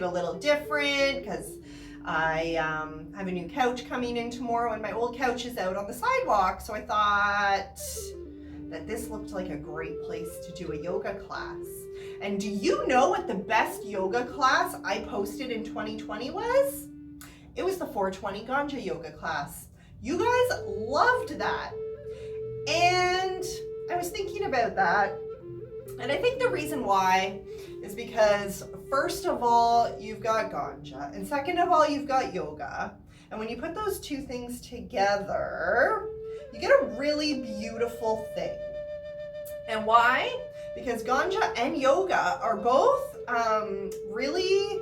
it a little different because I have a new couch coming in tomorrow and my old couch is out on the sidewalk. So I thought that this looked like a great place to do a yoga class. And do you know what the best yoga class I posted in 2020 was? It was the 420 Ganja Yoga class. You guys loved that. And I was thinking about that. And I think the reason why is because first of all, you've got Ganja. And second of all, you've got yoga. And when you put those two things together, you get a really beautiful thing. And why? Because Ganja and yoga are both really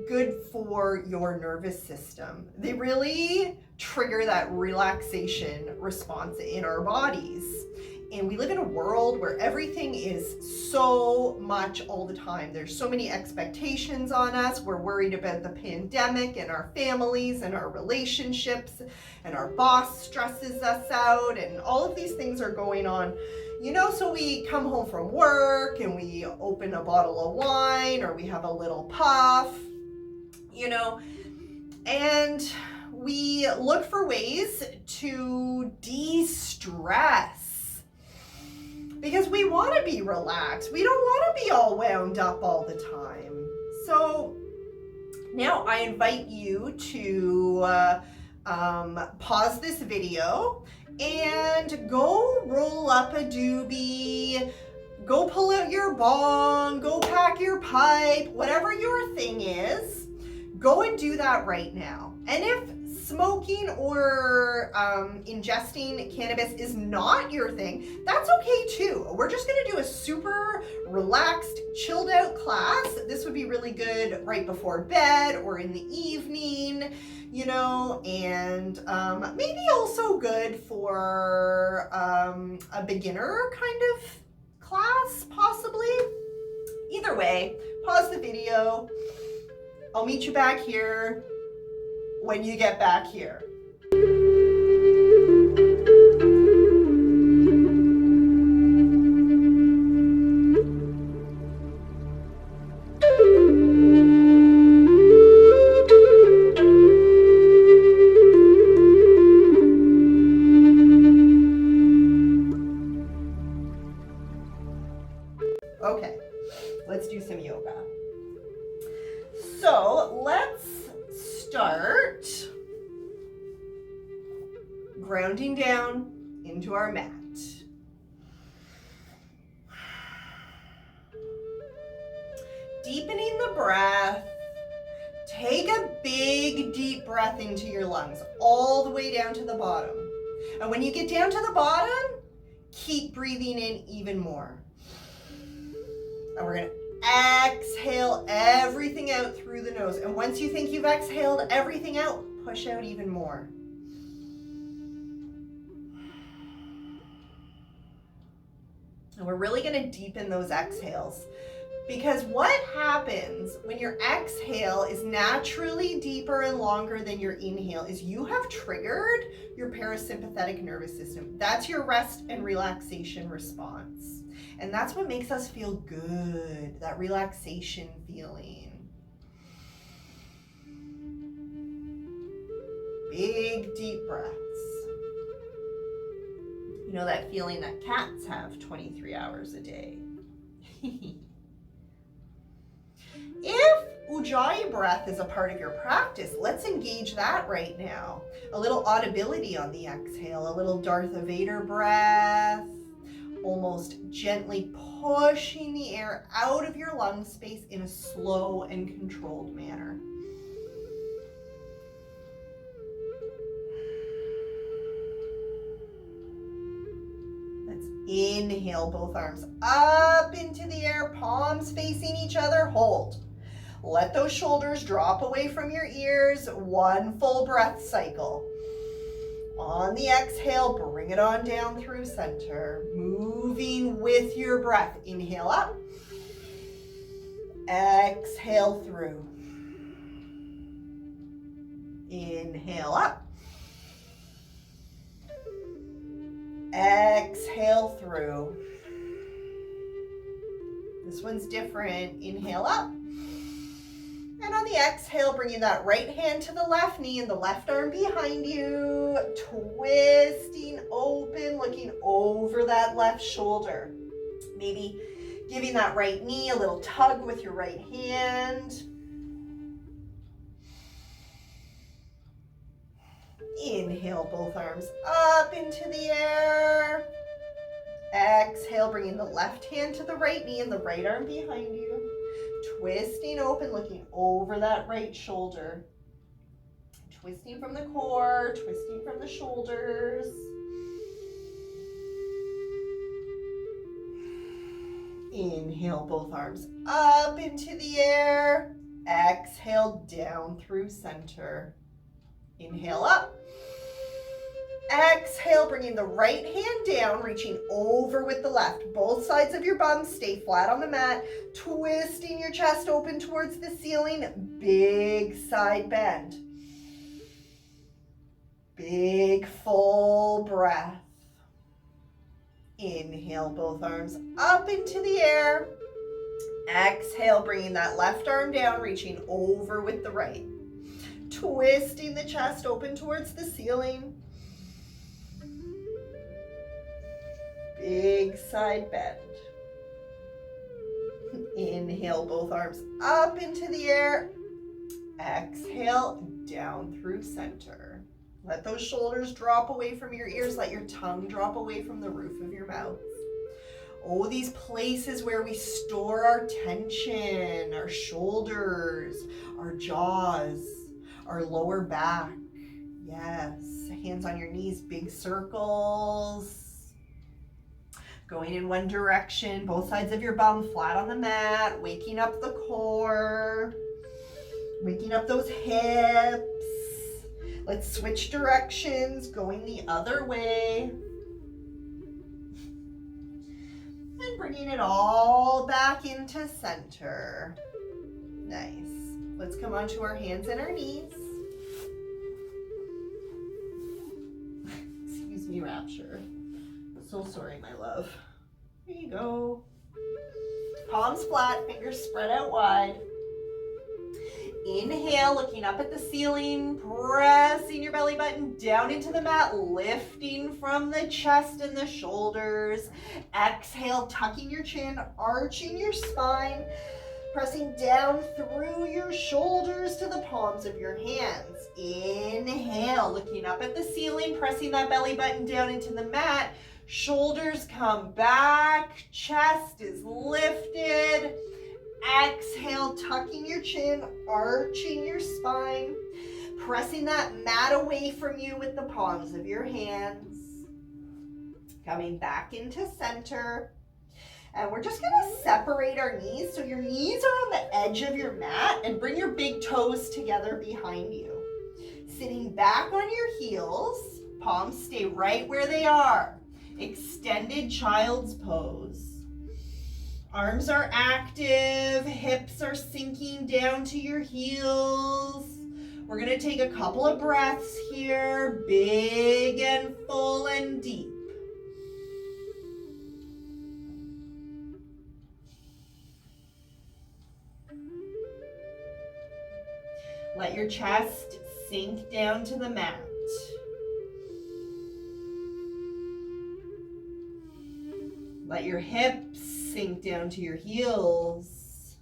good for your nervous system. They really trigger that relaxation response in our bodies. And we live in a world where everything is so much all the time. There's so many expectations on us. We're worried about the pandemic and our families and our relationships, and our boss stresses us out, and all of these things are going on. You know, so we come home from work and we open a bottle of wine or we have a little puff, you know, and we look for ways to de-stress because we want to be relaxed. We don't want to be all wound up all the time. So now I invite you to pause this video and go roll up a doobie, go pull out your bong, go pack your pipe, whatever your thing is, go and do that right now. And if smoking or ingesting cannabis is not your thing, that's okay too. We're just gonna do a super relaxed, chilled out class. This would be really good right before bed or in the evening, you know, and maybe also good for a beginner kind of class, possibly. Either way, pause the video. I'll meet you back here when you get back here. Okay, let's do some yoga. So let's start grounding down into our mat. Deepening the breath. Take a big deep breath into your lungs, all the way down to the bottom. And when you get down to the bottom, keep breathing in even more. And we're gonna exhale everything out through the nose. And once you think you've exhaled everything out, push out even more. And we're really gonna deepen those exhales, because what happens when your exhale is naturally deeper and longer than your inhale is you have triggered your parasympathetic nervous system. That's your rest and relaxation response. And that's what makes us feel good, that relaxation feeling. Big deep breaths. You know that feeling that cats have 23 hours a day. If Ujjayi breath is a part of your practice, let's engage that right now. A little audibility on the exhale, a little Darth Vader breath, almost gently pushing the air out of your lung space in a slow and controlled manner. Let's inhale both arms up into the air, palms facing each other, hold. Let those shoulders drop away from your ears, one full breath cycle. On the exhale, bring it on down through center, moving with your breath. Inhale up, exhale through. Inhale up, exhale through. This one's different. Inhale up, the exhale, bringing that right hand to the left knee and the left arm behind you. Twisting open, looking over that left shoulder. Maybe giving that right knee a little tug with your right hand. Inhale, both arms up into the air. Exhale, bringing the left hand to the right knee and the right arm behind you. Twisting open, looking over that right shoulder. Twisting from the core, twisting from the shoulders. Inhale, both arms up into the air. Exhale, down through center. Inhale up. Exhale, bringing the right hand down, reaching over with the left. Both sides of your bum stay flat on the mat, twisting your chest open towards the ceiling. Big side bend. Big full breath. Inhale, both arms up into the air. Exhale, bringing that left arm down, reaching over with the right. Twisting the chest open towards the ceiling. Big side bend. Inhale, both arms up into the air. Exhale, down through center. Let those shoulders drop away from your ears. Let your tongue drop away from the roof of your mouth. Oh, these places where we store our tension, our shoulders, our jaws, our lower back. Yes, hands on your knees, big circles. Going in one direction, both sides of your bum flat on the mat, waking up the core, waking up those hips. Let's switch directions, going the other way. And bringing it all back into center. Nice. Let's come onto our hands and our knees. Excuse me, Rapture. So sorry, my love. Here you go. Palms flat, fingers spread out wide. Inhale, looking up at the ceiling, pressing your belly button down into the mat, lifting from the chest and the shoulders. Exhale, tucking your chin, arching your spine, pressing down through your shoulders to the palms of your hands. Inhale, looking up at the ceiling, pressing that belly button down into the mat. Shoulders come back, chest is lifted. Exhale, tucking your chin, arching your spine, pressing that mat away from you with the palms of your hands. Coming back into center. And we're just going to separate our knees. So your knees are on the edge of your mat and bring your big toes together behind you. Sitting back on your heels, palms stay right where they are. Extended child's pose. Arms are active, hips are sinking down to your heels. We're going to take a couple of breaths here, big and full and deep. Let your chest sink down to the mat. Let your hips sink down to your heels.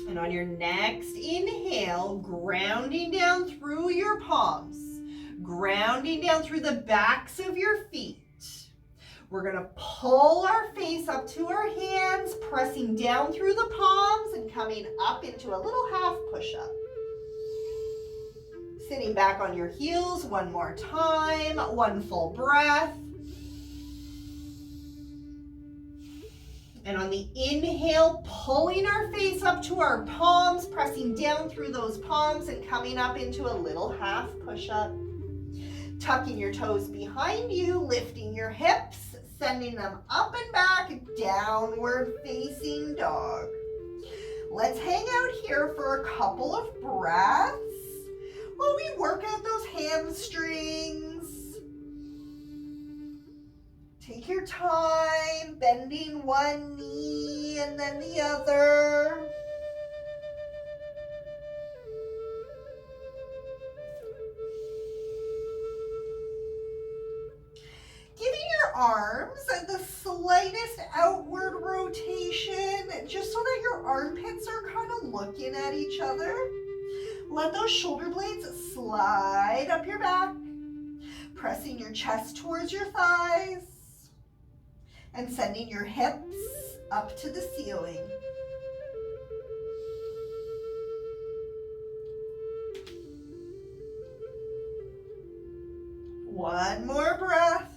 And on your next inhale, grounding down through your palms, grounding down through the backs of your feet. We're going to pull our face up to our hands, pressing down through the palms and coming up into a little half push-up. Sitting back on your heels one more time, one full breath. And on the inhale, pulling our face up to our palms, pressing down through those palms and coming up into a little half push-up. Tucking your toes behind you, lifting your hips, sending them up and back, downward facing dog. Let's hang out here for a couple of breaths while we work out those hamstrings. Take your time, bending one knee and then the other. Giving your arms the slightest outward rotation, just so that your armpits are kind of looking at each other. Let those shoulder blades slide up your back, pressing your chest towards your thighs, and sending your hips up to the ceiling. One more breath.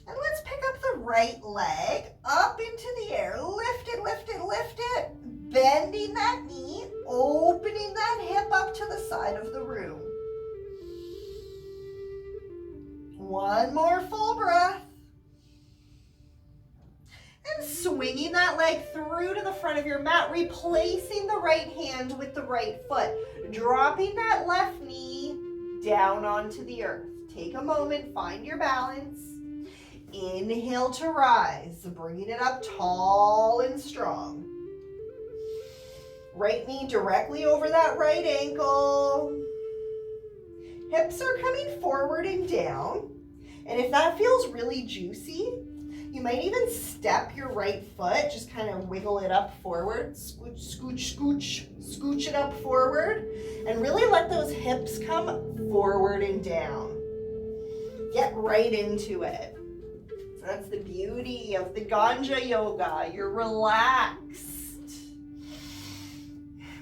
And let's pick up the right leg up into the air. Lift it, lift it, lift it. Bending that knee, opening that hip up to the side of the room. One more full breath. And swinging that leg through to the front of your mat, replacing the right hand with the right foot. Dropping that left knee down onto the earth. Take a moment, find your balance. Inhale to rise, bringing it up tall and strong. Right knee directly over that right ankle. Hips are coming forward and down. And if that feels really juicy, you might even step your right foot, just kind of wiggle it up forward, scooch, scooch, scooch, scooch it up forward, and really let those hips come forward and down. Get right into it. So that's the beauty of the Ganja Yoga. You're relaxed.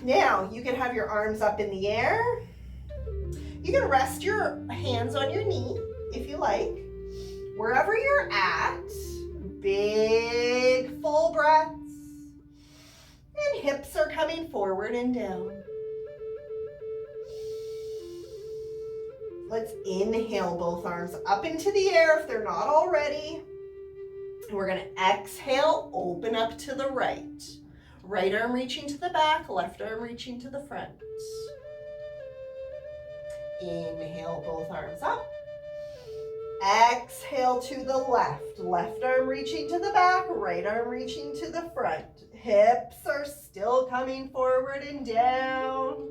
Now, you can have your arms up in the air. You can rest your hands on your knee if you like. Wherever you're at, big full breaths. And hips are coming forward and down. Let's inhale both arms up into the air if they're not already. We're going to exhale, open up to the right. Right arm reaching to the back, left arm reaching to the front. Inhale, both arms up. Exhale to the left. Left arm reaching to the back, right arm reaching to the front. Hips are still coming forward and down.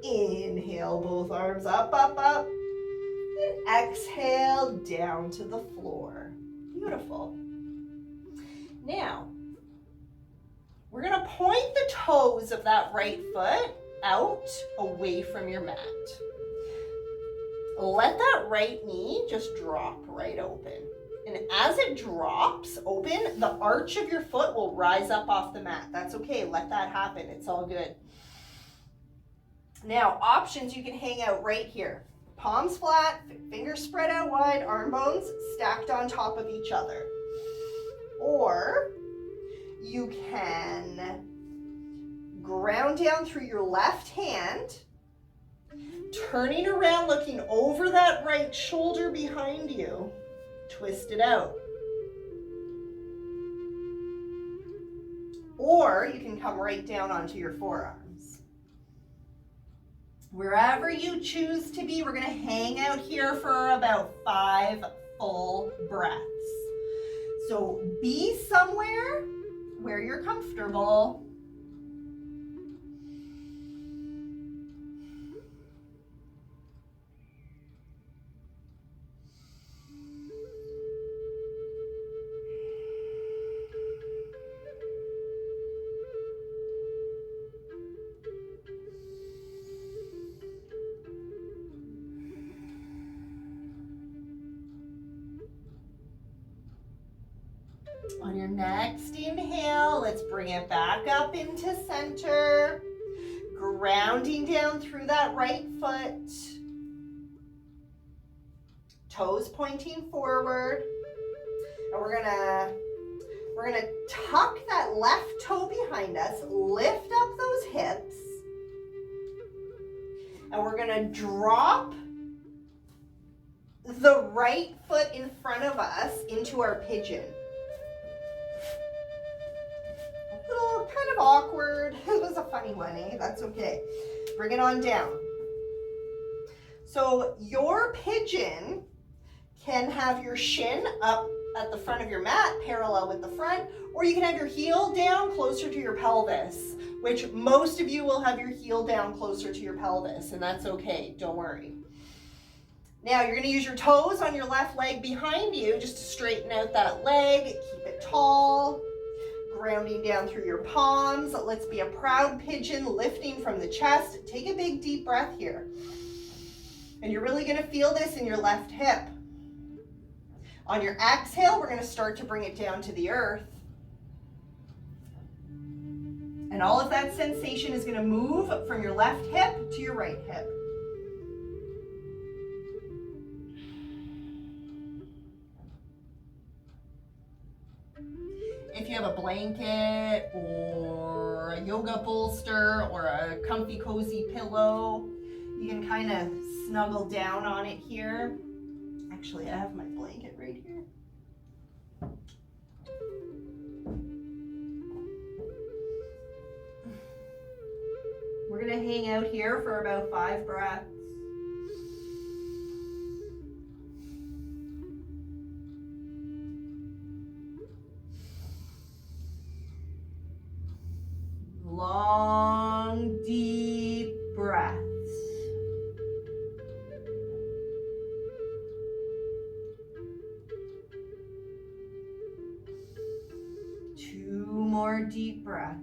Inhale, both arms up, up, up. And exhale down to the floor. Beautiful. Now, we're going to point the toes of that right foot out away from your mat. Let that right knee just drop right open. And as it drops open, the arch of your foot will rise up off the mat. That's okay. Let that happen. It's all good. Now, options, you can hang out right here. Palms flat, fingers spread out wide, arm bones stacked on top of each other. Or you can ground down through your left hand, turning around, looking over that right shoulder behind you. Twist it out. Or you can come right down onto your forearms. Wherever you choose to be, we're going to hang out here for about 5 full breaths. So be somewhere where you're comfortable. On your next inhale, let's bring it back up into center, grounding down through that right foot, toes pointing forward, and we're gonna tuck that left toe behind us, lift up those hips, and we're gonna drop the right foot in front of us into our pigeon. A little kind of awkward. It was a funny one, eh? That's okay. Bring it on down. So your pigeon can have your shin up at the front of your mat, parallel with the front, or you can have your heel down closer to your pelvis, which most of you will have your heel down closer to your pelvis, and that's okay, don't worry. Now you're gonna use your toes on your left leg behind you just to straighten out that leg, keep it tall, grounding down through your palms. Let's be a proud pigeon, lifting from the chest. Take a big deep breath here. And you're really gonna feel this in your left hip. On your exhale, we're gonna start to bring it down to the earth. And all of that sensation is gonna move from your left hip to your right hip. If you have a blanket or a yoga bolster or a comfy, cozy pillow, you can kind of snuggle down on it here. Actually, I have my blanket right here. We're gonna hang out here for about 5 breaths. Long, deep breaths. Two more deep breaths.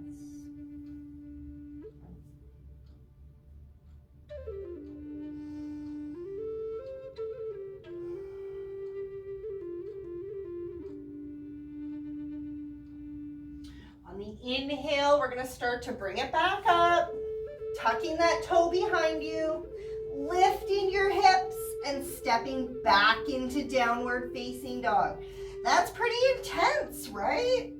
On the inhale, we're going to start to bring it back up, tucking that toe behind you, lifting your hips and stepping back into downward facing dog. That's pretty intense, right?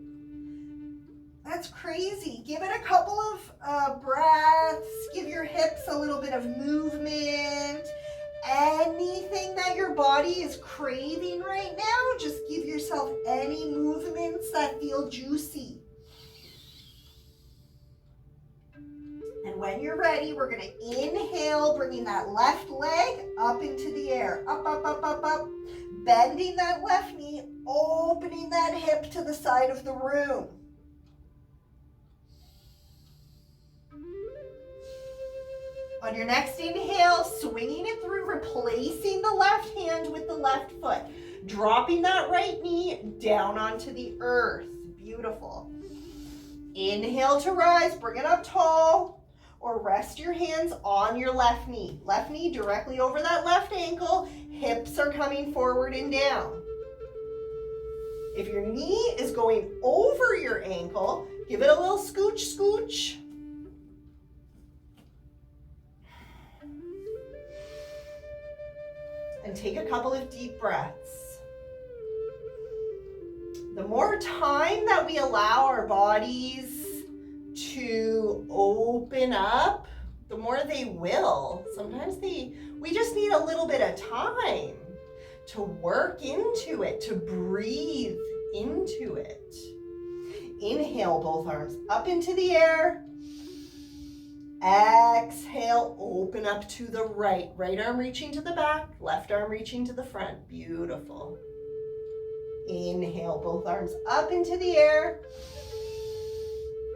That's crazy. Give it a couple of breaths. Give your hips a little bit of movement. Anything that your body is craving right now, just give yourself any movements that feel juicy. And when you're ready, we're going to inhale, bringing that left leg up into the air. Up, up, up, up, up. Bending that left knee, opening that hip to the side of the room. On your next inhale, swinging it through, replacing the left hand with the left foot. Dropping that right knee down onto the earth. Beautiful. Inhale to rise, bring it up tall, or rest your hands on your left knee. Left knee directly over that left ankle. Hips are coming forward and down. If your knee is going over your ankle, give it a little scooch, scooch. And take a couple of deep breaths. The more time that we allow our bodies to open up, the more they will. Sometimes we just need a little bit of time to work into it, to breathe into it. Inhale, both arms up into the air. Exhale, open up to the right. Right arm reaching to the back, left arm reaching to the front. Beautiful. Inhale, both arms up into the air.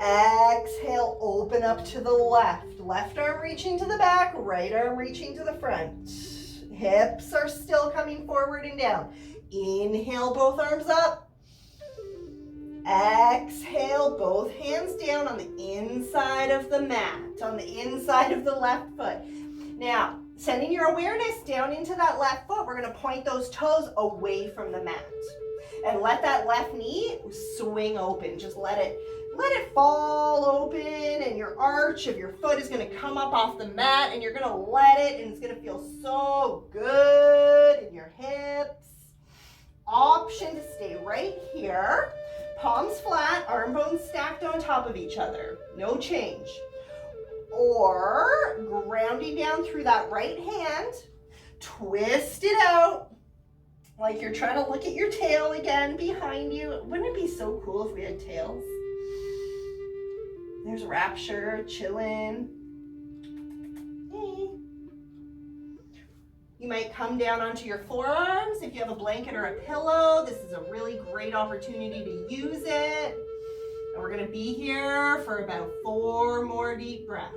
Exhale, open up to the left. Left arm reaching to the back, right arm reaching to the front. Hips are still coming forward and down. Inhale, both arms up. Exhale, both hands down on the inside of the mat, on the inside of the left foot. Now, sending your awareness down into that left foot, we're going to point those toes away from the mat. And let that left knee swing open. Just let it fall open, and your arch of your foot is going to come up off the mat, and you're going to let it, and it's going to feel so good in your hips. Option to stay right here. Palms flat, arm bones stacked on top of each other. No change. Or grounding down through that right hand, twist it out like you're trying to look at your tail again behind you. Wouldn't it be so cool if we had tails? There's Rapture, chilling. Hey. You might come down onto your forearms. If you have a blanket or a pillow, this is a really great opportunity to use it. And we're gonna be here for about 4 more deep breaths.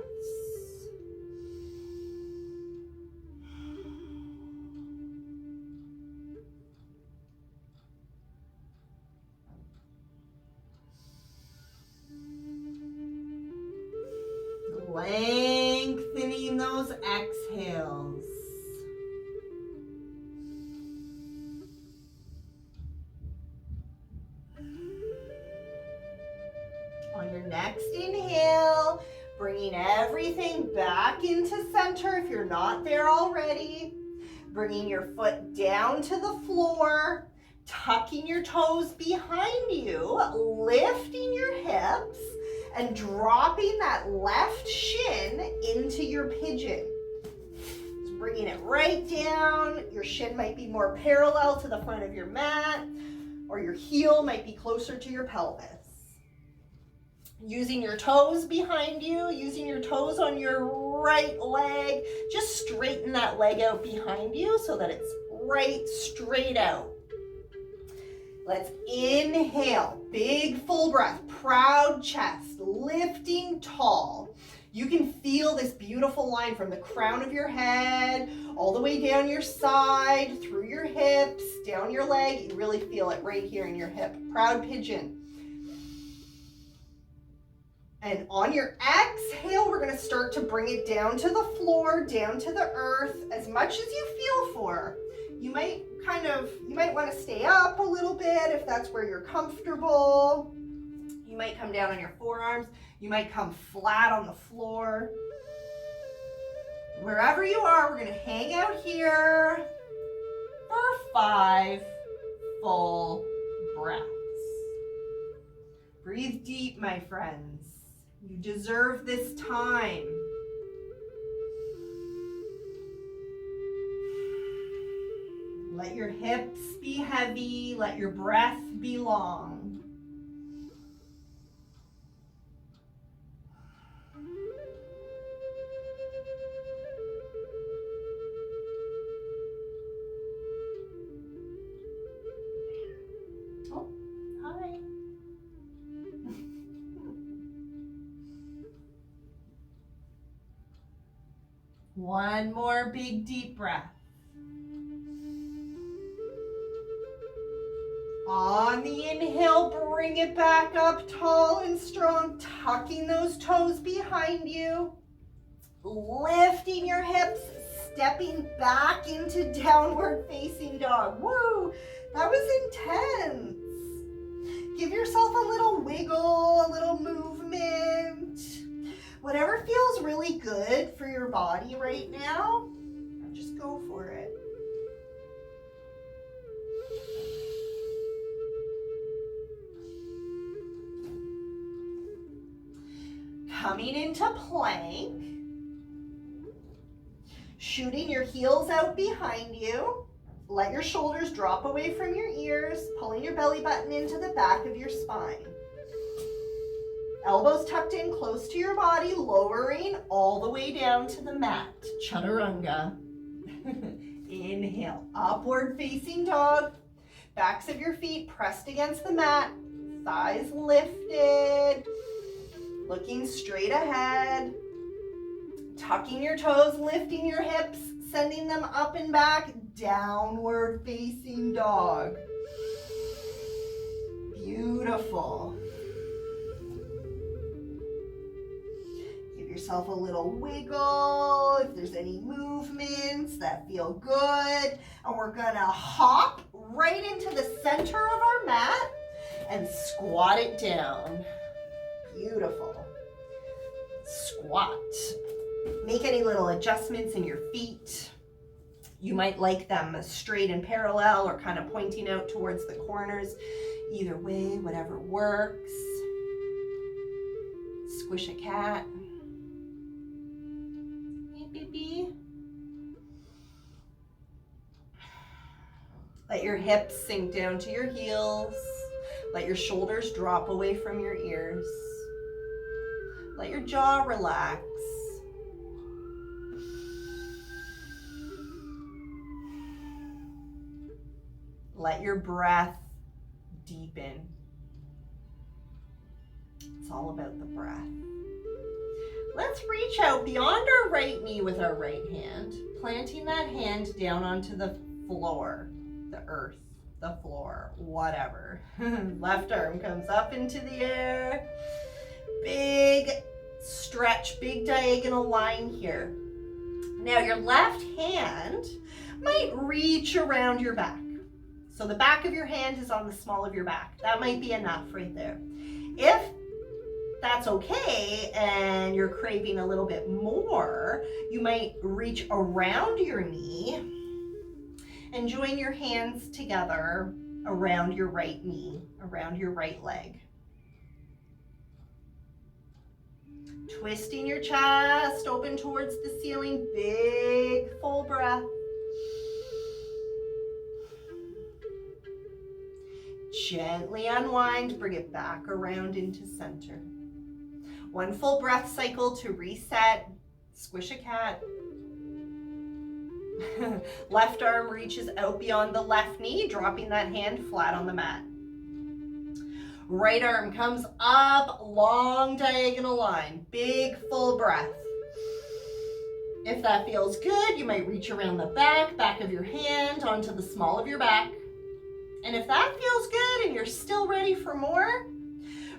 Lengthening those exhales. On your next inhale, bringing everything back into center if you're not there already. Bringing your foot down to the floor, tucking your toes behind you, lifting your hips, and dropping that left shin into your pigeon. Just bringing it right down. Your shin might be more parallel to the front of your mat, or your heel might be closer to your pelvis. Using your toes behind you, using your toes on your right leg, just straighten that leg out behind you so that it's right straight out. Let's inhale, big full breath, proud chest, lifting tall. You can feel this beautiful line from the crown of your head, all the way down your side, through your hips, down your leg. You really feel it right here in your hip. Proud pigeon. And on your exhale, we're gonna start to bring it down to the floor, down to the earth, as much as you feel for. You might want to stay up a little bit if that's where you're comfortable. You might come down on your forearms. You might come flat on the floor. Wherever you are, we're gonna hang out here for 5 full breaths. Breathe deep, my friends. You deserve this time. Let your hips be heavy. Let your breath be long. Oh, hi. One more big deep breath. On the inhale, bring it back up tall and strong, tucking those toes behind you, lifting your hips, stepping back into downward facing dog. Woo, that was intense. Give yourself a little wiggle, a little movement. Whatever feels really good for your body right now, just go for it. Coming into plank, shooting your heels out behind you. Let your shoulders drop away from your ears, pulling your belly button into the back of your spine. Elbows tucked in close to your body, lowering all the way down to the mat. Chaturanga. Inhale, upward facing dog. Backs of your feet pressed against the mat, thighs lifted. Looking straight ahead, tucking your toes, lifting your hips, sending them up and back, downward facing dog. Beautiful. Give yourself a little wiggle if there's any movements that feel good. And we're gonna hop right into the center of our mat and squat it down. Beautiful. Squat. Make any little adjustments in your feet. You might like them straight and parallel or kind of pointing out towards the corners. Either way, whatever works. Squish a cat. Hey, baby. Let your hips sink down to your heels. Let your shoulders drop away from your ears. Let your jaw relax. Let your breath deepen. It's all about the breath. Let's reach out beyond our right knee with our right hand, planting that hand down onto the floor, the earth, the floor, whatever. Left arm comes up into the air. Big stretch, big diagonal line here. Now your left hand might reach around your back. So the back of your hand is on the small of your back. That might be enough right there. If that's okay and you're craving a little bit more, you might reach around your knee and join your hands together around your right knee, around your right leg. Twisting your chest open towards the ceiling, big full breath. Gently unwind, bring it back around into center. One full breath cycle to reset. Squish a cat. Left arm reaches out beyond the left knee, dropping that hand flat on the mat. Right arm comes up, long diagonal line, big full breath. If that feels good, you might reach around the back of your hand onto the small of your back. And if that feels good and you're still ready for more,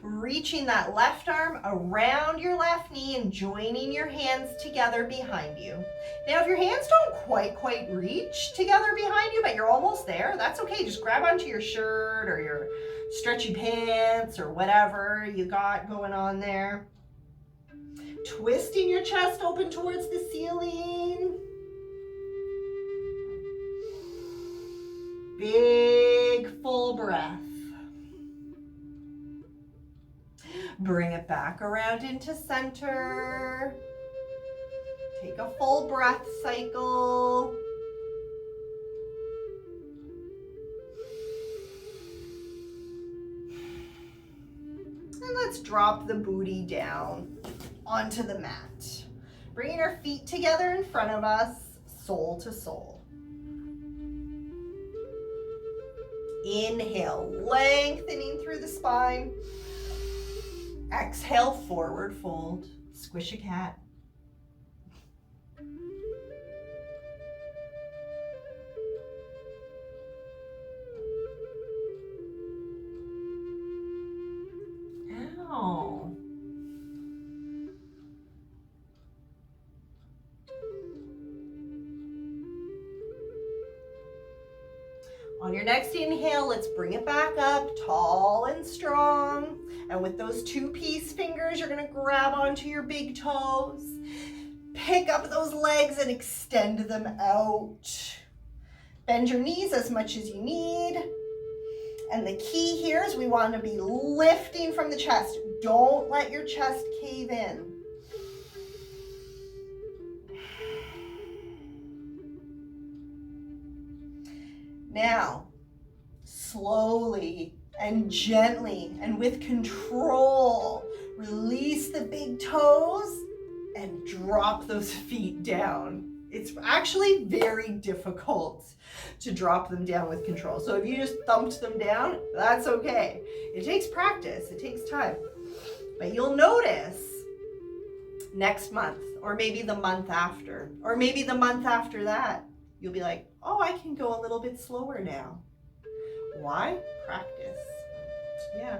reaching that left arm around your left knee and joining your hands together behind you. Now, if your hands don't quite reach together behind you, but you're almost there, that's okay. Just grab onto your shirt or your stretchy pants or whatever you got going on there. Twisting your chest open towards the ceiling. Big full breath. Bring it back around into center. Take a full breath cycle. And let's drop the booty down onto the mat. Bringing our feet together in front of us, sole to sole. Inhale, lengthening through the spine. Exhale, forward fold. Squish a cat. Ow. On your next inhale, let's bring it back up, tall and strong. And with those two peace fingers, you're gonna grab onto your big toes, pick up those legs and extend them out. Bend your knees as much as you need. And the key here is we want to be lifting from the chest. Don't let your chest cave in. Now, slowly and gently and with control, release the big toes and drop those feet down. It's actually very difficult to drop them down with control. So if you just thumped them down, that's okay. It takes practice, it takes time. But you'll notice next month, or maybe the month after, or maybe the month after that, you'll be like, oh, I can go a little bit slower now. Why? Practice. Yeah.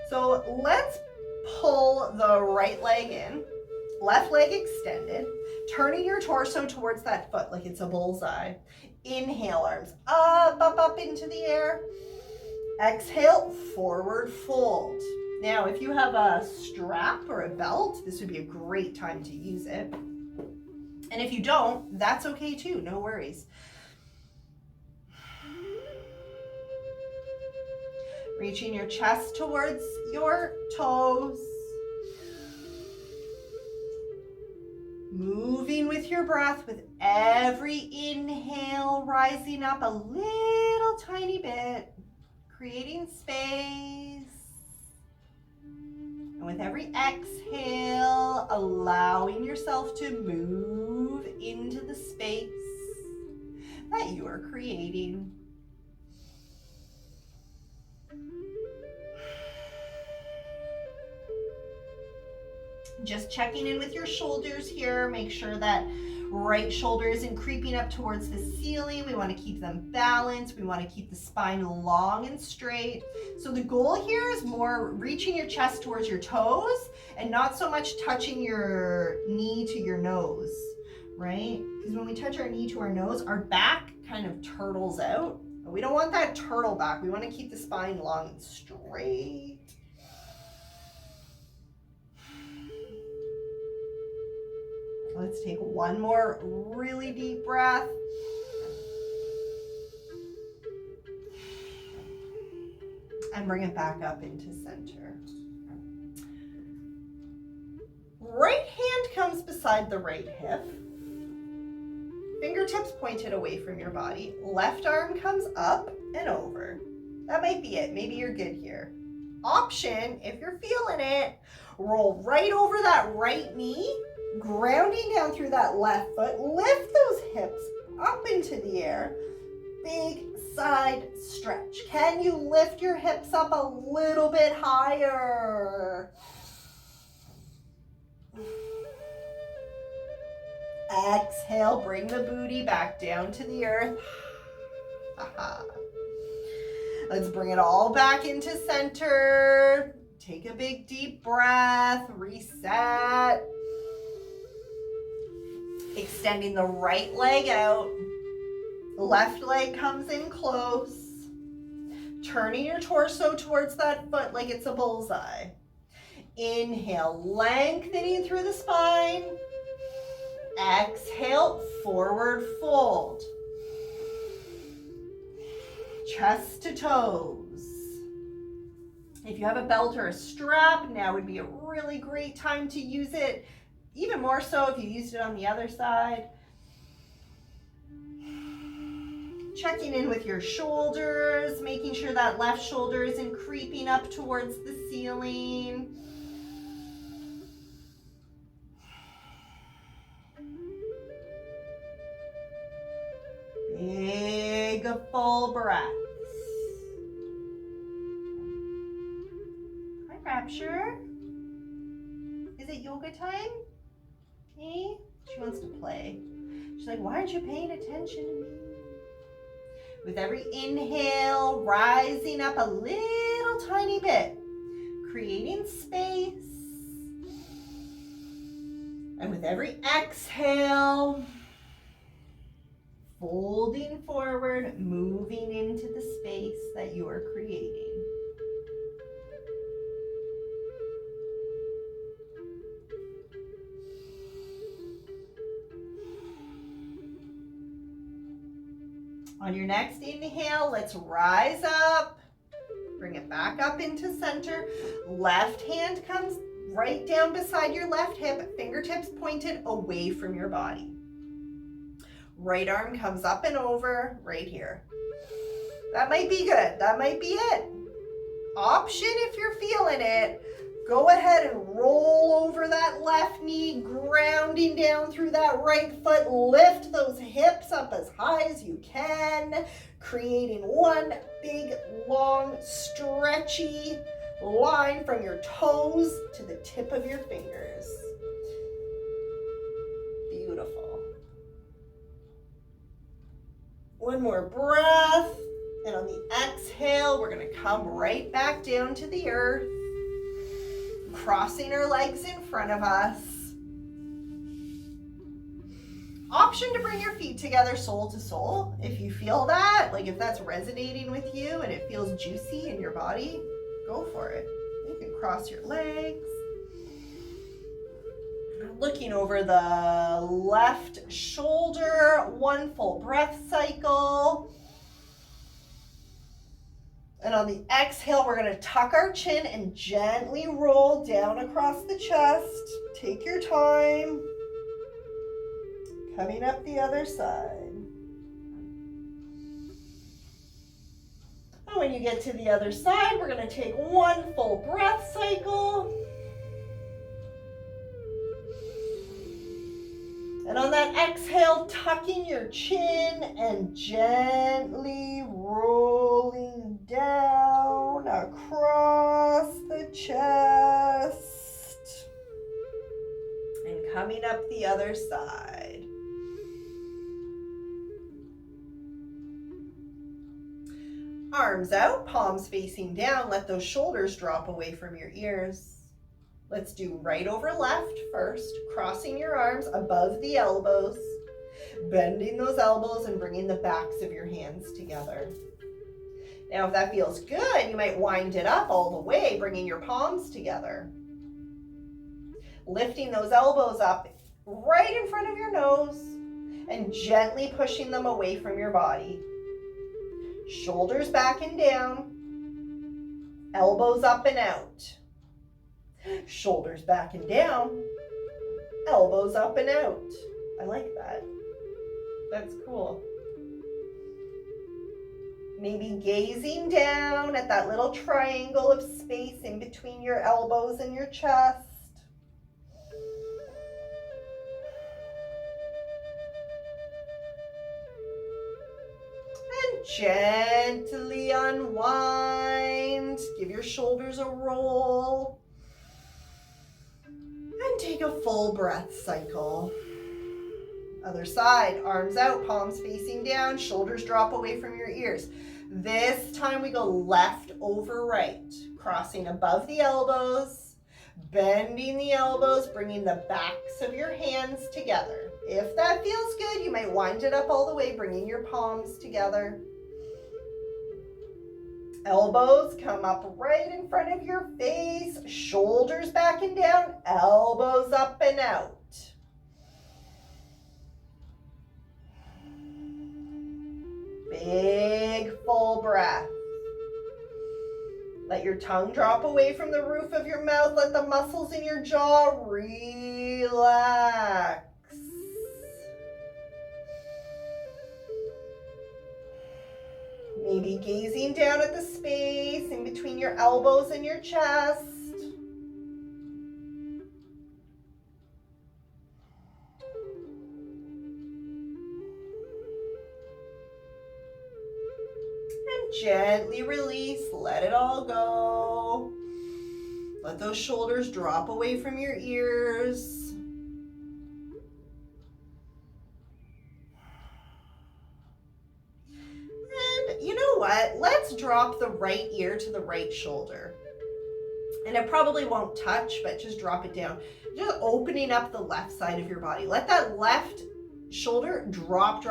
So let's pull the right leg in, left leg extended, turning your torso towards that foot like it's a bullseye. Inhale, arms up into the air. Exhale, forward fold. Now, if you have a strap or a belt, this would be a great time to use it. And if you don't, that's okay too, no worries. Reaching your chest towards your toes. Moving with your breath with every inhale, rising up a little tiny bit, creating space. And with every exhale, allowing yourself to move into the space that you are creating. Just checking in with your shoulders here. Make sure that right shoulder isn't creeping up towards the ceiling. We want to keep them balanced. We want to keep the spine long and straight. So the goal here is more reaching your chest towards your toes and not so much touching your knee to your nose, right? Because when we touch our knee to our nose, our back kind of turtles out. But we don't want that turtle back. We want to keep the spine long and straight. Let's take one more really deep breath. And bring it back up into center. Right hand comes beside the right hip. Fingertips pointed away from your body. Left arm comes up and over. That might be it. Maybe you're good here. Option, if you're feeling it, roll right over that right knee, grounding down through that left foot. Lift those hips up into the air. Big side stretch. Can you lift your hips up a little bit higher? Exhale, bring the booty back down to the earth. Let's bring it all back into center. Take a big deep breath, reset. Extending the right leg out. Left leg comes in close. Turning your torso towards that foot like it's a bullseye. Inhale, lengthening through the spine. Exhale, forward fold. Chest to toes. If you have a belt or a strap, now would be a really great time to use it. Even more so if you used it on the other side. Checking in with your shoulders, making sure that left shoulder isn't creeping up towards the ceiling. Big full breaths. Hi, Rapture. Is it yoga time? Hey? She wants to play. She's like, why aren't you paying attention to me? With every inhale, rising up a little tiny bit, creating space. And with every exhale, folding forward, moving into the space that you are creating. On your next inhale, let's rise up. Bring it back up into center. Left hand comes right down beside your left hip, fingertips pointed away from your body. Right arm comes up and over right here. That might be good. That might be it. Option, if you're feeling it, go ahead and roll over that left knee, grounding down through that right foot. Lift those hips up as high as you can, creating one big, long, stretchy line from your toes to the tip of your fingers. Beautiful. One more breath. And on the exhale, we're going to come right back down to the earth. Crossing our legs in front of us. Option to bring your feet together soul to soul. If you feel that, like if that's resonating with you and it feels juicy in your body, go for it. You can cross your legs. Looking over the left shoulder, one full breath cycle. And on the exhale, we're going to tuck our chin and gently roll down across the chest. Take your time. Coming up the other side. And when you get to the other side, we're going to take one full breath cycle. And on that exhale, tucking your chin and gently rolling down Coming up the other side. Arms out, palms facing down. Let those shoulders drop away from your ears. Let's do right over left first, crossing your arms above the elbows, bending those elbows and bringing the backs of your hands together. Now, if that feels good, you might wind it up all the way, bringing your palms together. Lifting those elbows up right in front of your nose and gently pushing them away from your body. Shoulders back and down, elbows up and out. Shoulders back and down, elbows up and out. I like that. That's cool. Maybe gazing down at that little triangle of space in between your elbows and your chest. And gently unwind. Give your shoulders a roll. And take a full breath cycle. Other side, arms out, palms facing down, shoulders drop away from your ears. This time we go left over right, crossing above the elbows, bending the elbows, bringing the backs of your hands together. If that feels good, you might wind it up all the way, bringing your palms together. Elbows come up right in front of your face, shoulders back and down, elbows up and out. Big full breath. Let your tongue drop away from the roof of your mouth. Let the muscles in your jaw relax. Maybe gazing down at the space in between your elbows and your chest. Gently release, let it all go. Let those shoulders drop away from your ears. And you know what? Let's drop the right ear to the right shoulder. And it probably won't touch, but just drop it down. Just opening up the left side of your body. Let that left shoulder drop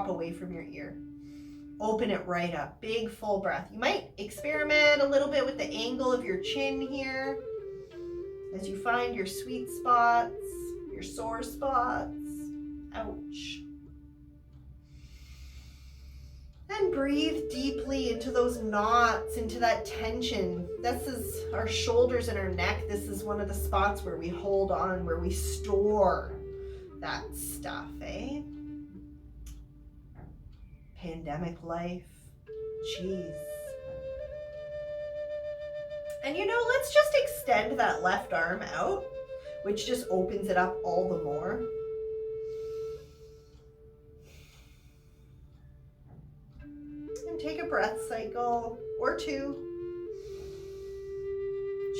away from your ear. Open it right up. Big full breath. You might experiment a little bit with the angle of your chin here as you find your sweet spots, your sore spots. Ouch. And breathe deeply into those knots, into that tension. This is our shoulders and our neck. This is one of the spots where we hold on, where we store that stuff, eh? Pandemic life, jeez. And you know, let's just extend that left arm out, which just opens it up all the more. And take a breath cycle or two.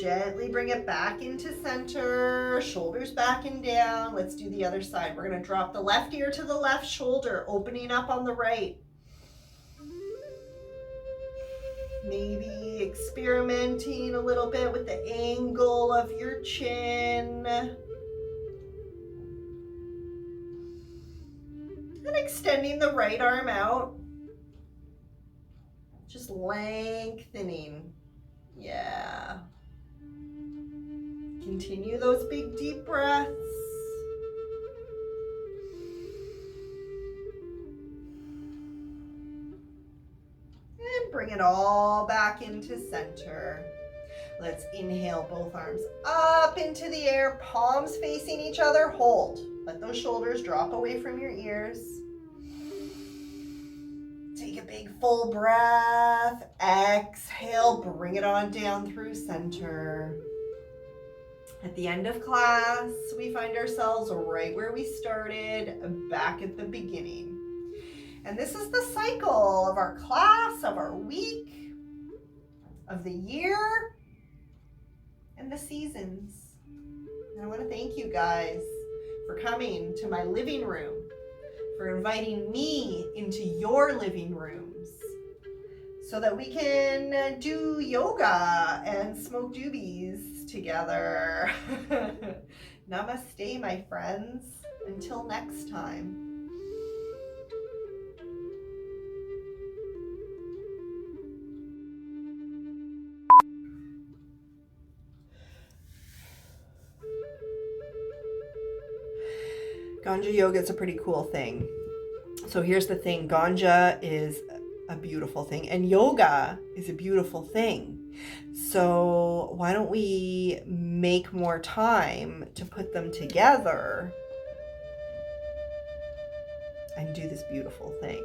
Gently bring it back into center, shoulders back and down. Let's do the other side. We're going to drop the left ear to the left shoulder, opening up on the right. Maybe experimenting a little bit with the angle of your chin. And extending the right arm out. Just lengthening. Yeah. Continue those big deep breaths. And bring it all back into center. Let's inhale both arms up into the air, palms facing each other. Hold. Let those shoulders drop away from your ears. Take a big full breath. Exhale, bring it on down through center. At the end of class, we find ourselves right where we started, back at the beginning. And this is the cycle of our class, of our week, of the year, and the seasons. And I want to thank you guys for coming to my living room, for inviting me into your living rooms so that we can do yoga and smoke doobies together. Namaste, my friends. Until next time. Ganja Yoga is a pretty cool thing. So here's the thing. Ganja is a beautiful thing, and yoga is a beautiful thing. So why don't we make more time to put them together and do this beautiful thing?